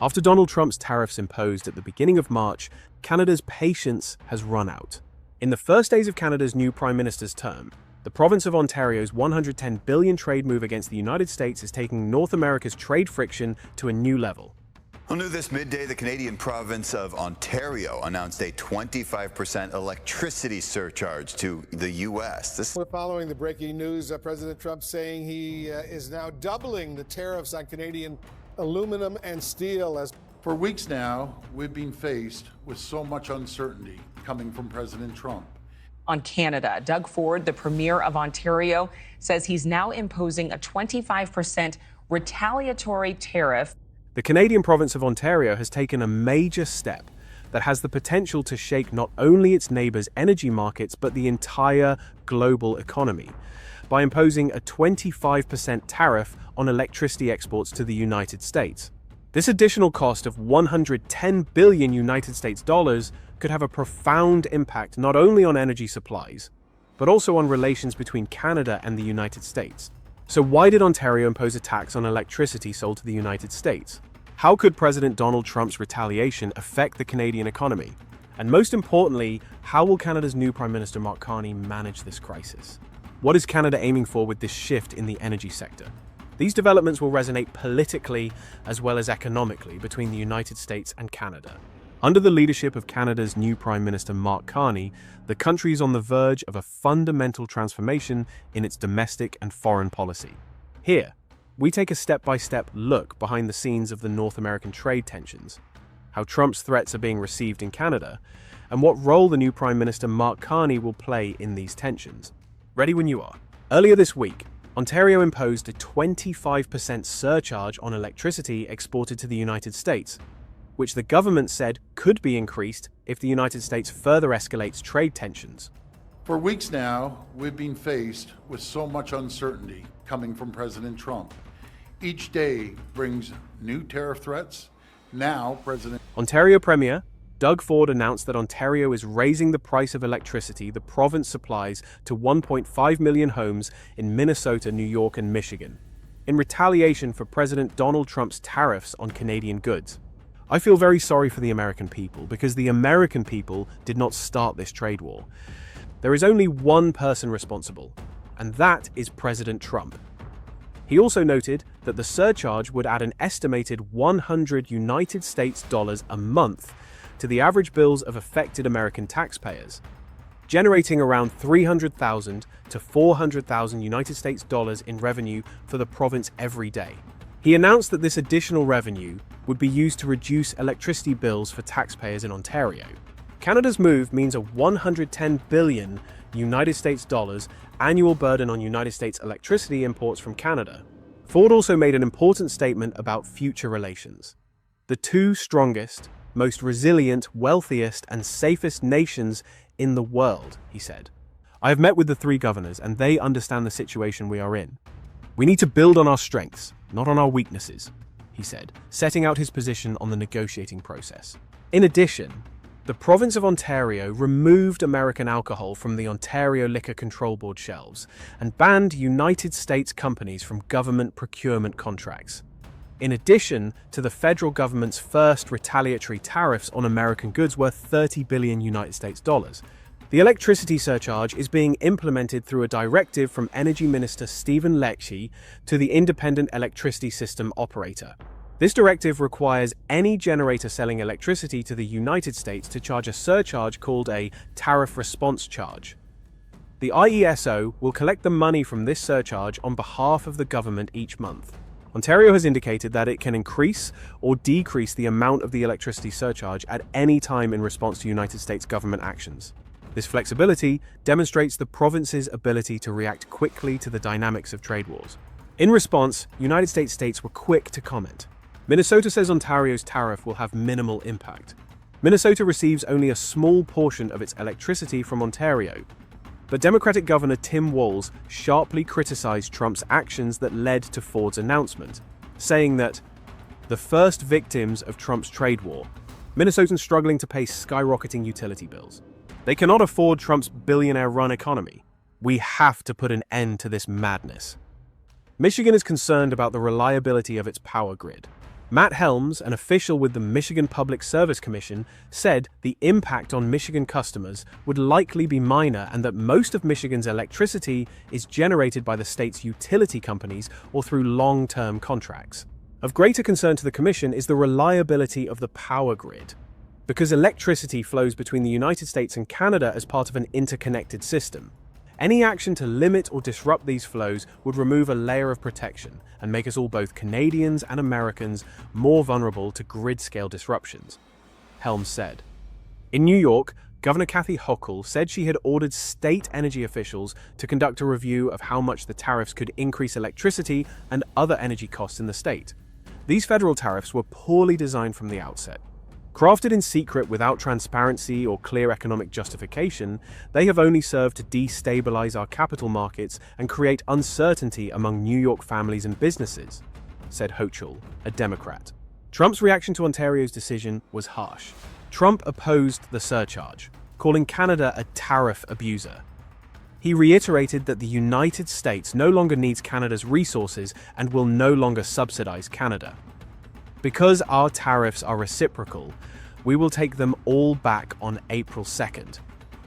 After Donald Trump's tariffs imposed at the beginning of March, Canada's patience has run out. In the first days of Canada's new Prime Minister's term, the province of Ontario's $110 billion trade move against the United States is taking North America's trade friction to a new level. Well, new this midday, the Canadian province of Ontario announced a 25% electricity surcharge to the U.S. We're following the breaking news. President Trump saying he is now doubling the tariffs on Canadian aluminum and steel. For weeks now, we've been faced with so much uncertainty coming from President Trump. On Canada, Doug Ford, the Premier of Ontario, says he's now imposing a 25% retaliatory tariff. The Canadian province of Ontario has taken a major step that has the potential to shake not only its neighbours' energy markets, but the entire global economy by imposing a 25% tariff on electricity exports to the United States. This additional cost of $110 billion United States dollars could have a profound impact not only on energy supplies, but also on relations between Canada and the United States. So why did Ontario impose a tax on electricity sold to the United States? How could President Donald Trump's retaliation affect the Canadian economy? And most importantly, how will Canada's new Prime Minister Mark Carney manage this crisis? What is Canada aiming for with this shift in the energy sector? These developments will resonate politically as well as economically between the United States and Canada. Under the leadership of Canada's new Prime Minister Mark Carney, the country is on the verge of a fundamental transformation in its domestic and foreign policy. Here, we take a step-by-step look behind the scenes of the North American trade tensions, how Trump's threats are being received in Canada, and what role the new Prime Minister Mark Carney will play in these tensions. Ready when you are. Earlier this week, Ontario imposed a 25% surcharge on electricity exported to the United States, which the government said could be increased if the United States further escalates trade tensions. For weeks now, we've been faced with so much uncertainty coming from President Trump. Each day brings new tariff threats. Now, Ontario Premier Doug Ford announced that Ontario is raising the price of electricity the province supplies to 1.5 million homes in Minnesota, New York, and Michigan, in retaliation for President Donald Trump's tariffs on Canadian goods. I feel very sorry for the American people because the American people did not start this trade war. There is only one person responsible, and that is President Trump. He also noted that the surcharge would add an estimated 100 United States dollars a month to the average bills of affected American taxpayers, generating around $300,000 to $400,000 United States dollars in revenue for the province every day. He announced that this additional revenue would be used to reduce electricity bills for taxpayers in Ontario. Canada's move means a $110 billion United States dollars annual burden on United States electricity imports from Canada. Ford also made an important statement about future relations. The two strongest, most resilient, wealthiest, and safest nations in the world, he said. I have met with the three governors, and they understand the situation we are in. We need to build on our strengths, not on our weaknesses, he said, setting out his position on the negotiating process. In addition, the province of Ontario removed American alcohol from the Ontario Liquor Control Board shelves and banned United States companies from government procurement contracts, in addition to the federal government's first retaliatory tariffs on American goods worth $30 billion United States dollars. The electricity surcharge is being implemented through a directive from Energy Minister Stephen Lecce to the Independent Electricity System Operator. This directive requires any generator selling electricity to the United States to charge a surcharge called a tariff response charge. The IESO will collect the money from this surcharge on behalf of the government each month. Ontario has indicated that it can increase or decrease the amount of the electricity surcharge at any time in response to United States government actions. This flexibility demonstrates the province's ability to react quickly to the dynamics of trade wars. In response, United States states were quick to comment. Minnesota says Ontario's tariff will have minimal impact. Minnesota receives only a small portion of its electricity from Ontario, but Democratic Governor Tim Walz sharply criticized Trump's actions that led to Ford's announcement, saying that the first victims of Trump's trade war, Minnesotans struggling to pay skyrocketing utility bills. They cannot afford Trump's billionaire-run economy. We have to put an end to this madness. Michigan is concerned about the reliability of its power grid. Matt Helms, an official with the Michigan Public Service Commission, said the impact on Michigan customers would likely be minor and that most of Michigan's electricity is generated by the state's utility companies or through long-term contracts. Of greater concern to the Commission is the reliability of the power grid. Because electricity flows between the United States and Canada as part of an interconnected system, any action to limit or disrupt these flows would remove a layer of protection and make us all, both Canadians and Americans, more vulnerable to grid-scale disruptions, Helms said. In New York, Governor Kathy Hochul said she had ordered state energy officials to conduct a review of how much the tariffs could increase electricity and other energy costs in the state. These federal tariffs were poorly designed from the outset. Crafted in secret without transparency or clear economic justification, they have only served to destabilize our capital markets and create uncertainty among New York families and businesses, said Hochul, a Democrat. Trump's reaction to Ontario's decision was harsh. Trump opposed the surcharge, calling Canada a tariff abuser. He reiterated that the United States no longer needs Canada's resources and will no longer subsidize Canada. Because our tariffs are reciprocal, we will take them all back on April 2nd,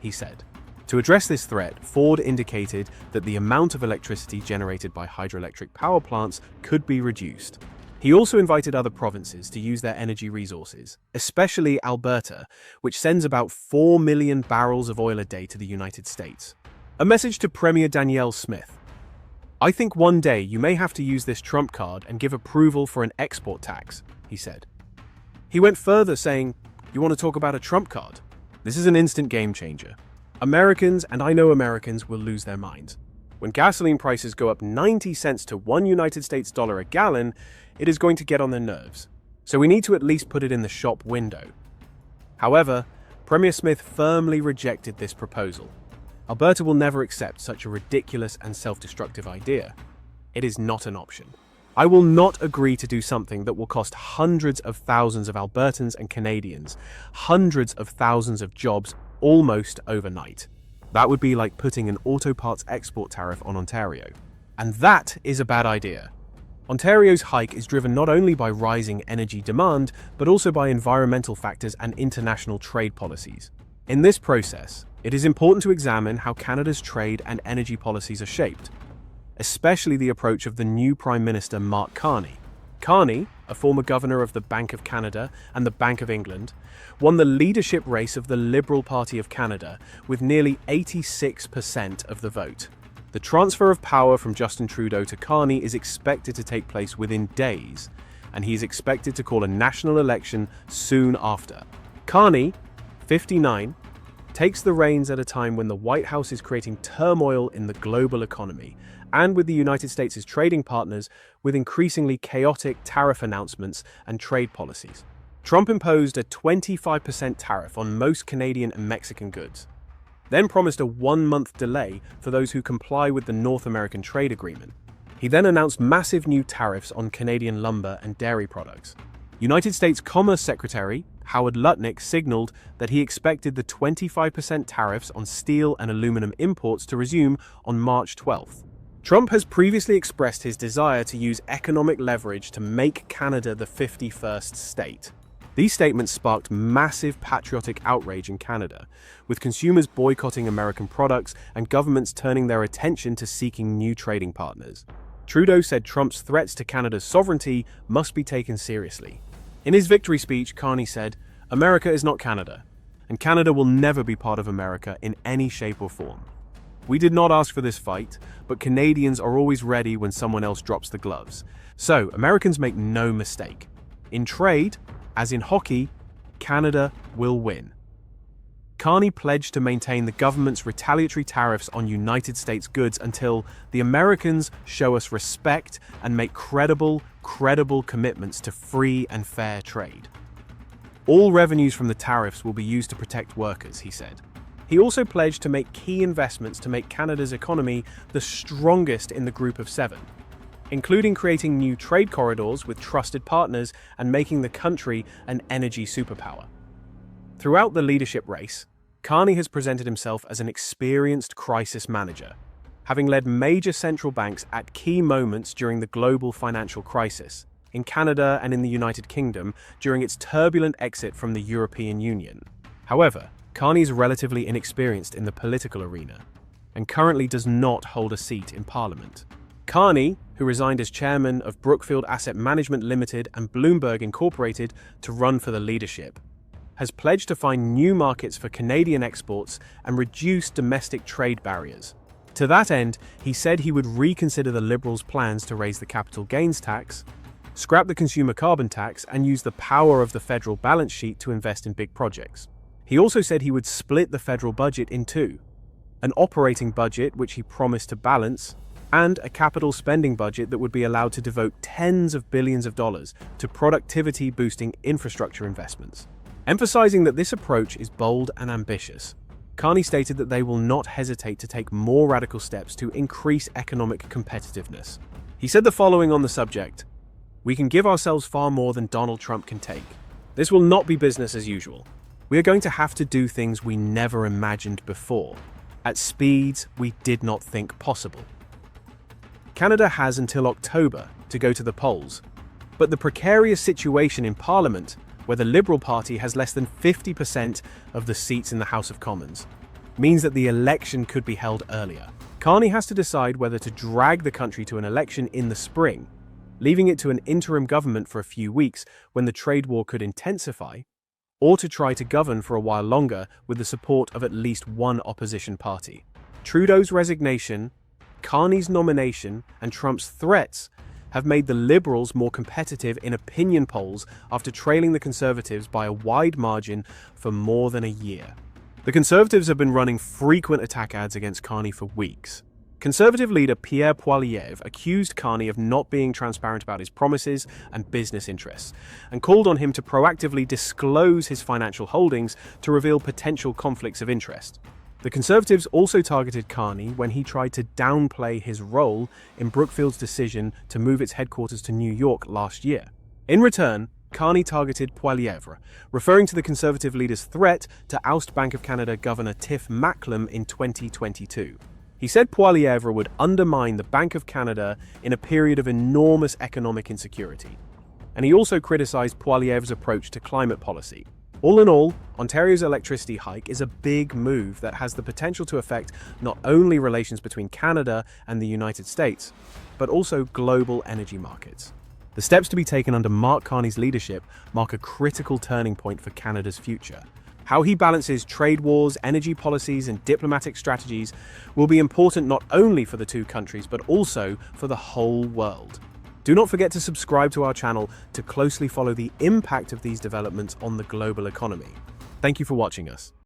he said. To address this threat, Ford indicated that the amount of electricity generated by hydroelectric power plants could be reduced. He also invited other provinces to use their energy resources, especially Alberta, which sends about 4 million barrels of oil a day to the United States. A message to Premier Danielle Smith. I think one day you may have to use this Trump card and give approval for an export tax, he said. He went further, saying, "You want to talk about a Trump card? This is an instant game changer. Americans, and I know Americans, will lose their minds. When gasoline prices go up 90 cents to $1 a gallon, it is going to get on their nerves. So we need to at least put it in the shop window." However, Premier Smith firmly rejected this proposal. Alberta will never accept such a ridiculous and self-destructive idea. It is not an option. I will not agree to do something that will cost hundreds of thousands of Albertans and Canadians, hundreds of thousands of jobs almost overnight. That would be like putting an auto parts export tariff on Ontario. And that is a bad idea. Ontario's hike is driven not only by rising energy demand, but also by environmental factors and international trade policies. In this process, it is important to examine how Canada's trade and energy policies are shaped, especially the approach of the new Prime Minister Mark Carney. Carney, a former governor of the Bank of Canada and the Bank of England, won the leadership race of the Liberal Party of Canada with nearly 86% of the vote. The transfer of power from Justin Trudeau to Carney is expected to take place within days, and he is expected to call a national election soon after. Carney, 59, takes the reins at a time when the White House is creating turmoil in the global economy, and with the United States' trading partners with increasingly chaotic tariff announcements and trade policies. Trump imposed a 25% tariff on most Canadian and Mexican goods, then promised a 1-month delay for those who comply with the North American Trade Agreement. He then announced massive new tariffs on Canadian lumber and dairy products. United States Commerce Secretary Howard Lutnick signaled that he expected the 25% tariffs on steel and aluminum imports to resume on March 12th. Trump has previously expressed his desire to use economic leverage to make Canada the 51st state. These statements sparked massive patriotic outrage in Canada, with consumers boycotting American products and governments turning their attention to seeking new trading partners. Trudeau said Trump's threats to Canada's sovereignty must be taken seriously. In his victory speech, Carney said, "America is not Canada, and Canada will never be part of America in any shape or form. We did not ask for this fight, but Canadians are always ready when someone else drops the gloves. So, Americans make no mistake. In trade, as in hockey, Canada will win." Carney pledged to maintain the government's retaliatory tariffs on United States goods until the Americans show us respect and make credible commitments to free and fair trade. All revenues from the tariffs will be used to protect workers, he said. He also pledged to make key investments to make Canada's economy the strongest in the Group of Seven, including creating new trade corridors with trusted partners and making the country an energy superpower. Throughout the leadership race, Carney has presented himself as an experienced crisis manager, having led major central banks at key moments during the global financial crisis. in Canada and in the United Kingdom during its turbulent exit from the European Union. However, Carney is relatively inexperienced in the political arena and currently does not hold a seat in Parliament. Carney, who resigned as chairman of Brookfield Asset Management Limited and Bloomberg Incorporated to run for the leadership, has pledged to find new markets for Canadian exports and reduce domestic trade barriers. To that end, he said he would reconsider the Liberals' plans to raise the capital gains tax, scrap the consumer carbon tax, and use the power of the federal balance sheet to invest in big projects. He also said he would split the federal budget in two: an operating budget, which he promised to balance, and a capital spending budget that would be allowed to devote tens of billions of dollars to productivity-boosting infrastructure investments. Emphasizing that this approach is bold and ambitious, Carney stated that they will not hesitate to take more radical steps to increase economic competitiveness. He said the following on the subject: "We can give ourselves far more than Donald Trump can take. This will not be business as usual. We are going to have to do things we never imagined before, at speeds we did not think possible." Canada has until October to go to the polls, but the precarious situation in Parliament, where the Liberal Party has less than 50% of the seats in the House of Commons, means that the election could be held earlier. Carney has to decide whether to drag the country to an election in the spring, leaving it to an interim government for a few weeks when the trade war could intensify, or to try to govern for a while longer with the support of at least one opposition party. Trudeau's resignation, Carney's nomination, and Trump's threats have made the Liberals more competitive in opinion polls after trailing the Conservatives by a wide margin for more than a year. The Conservatives have been running frequent attack ads against Carney for weeks. Conservative leader Pierre Poilievre accused Carney of not being transparent about his promises and business interests, and called on him to proactively disclose his financial holdings to reveal potential conflicts of interest. The Conservatives also targeted Carney when he tried to downplay his role in Brookfield's decision to move its headquarters to New York last year. In return, Carney targeted Poilievre, referring to the Conservative leader's threat to oust Bank of Canada Governor Tiff Macklem in 2022. He said Poilievre would undermine the Bank of Canada in a period of enormous economic insecurity. And he also criticized Poilievre's approach to climate policy. All in all, Ontario's electricity hike is a big move that has the potential to affect not only relations between Canada and the United States, but also global energy markets. The steps to be taken under Mark Carney's leadership mark a critical turning point for Canada's future. How he balances trade wars, energy policies, and diplomatic strategies will be important not only for the two countries, but also for the whole world. Do not forget to subscribe to our channel to closely follow the impact of these developments on the global economy. Thank you for watching us.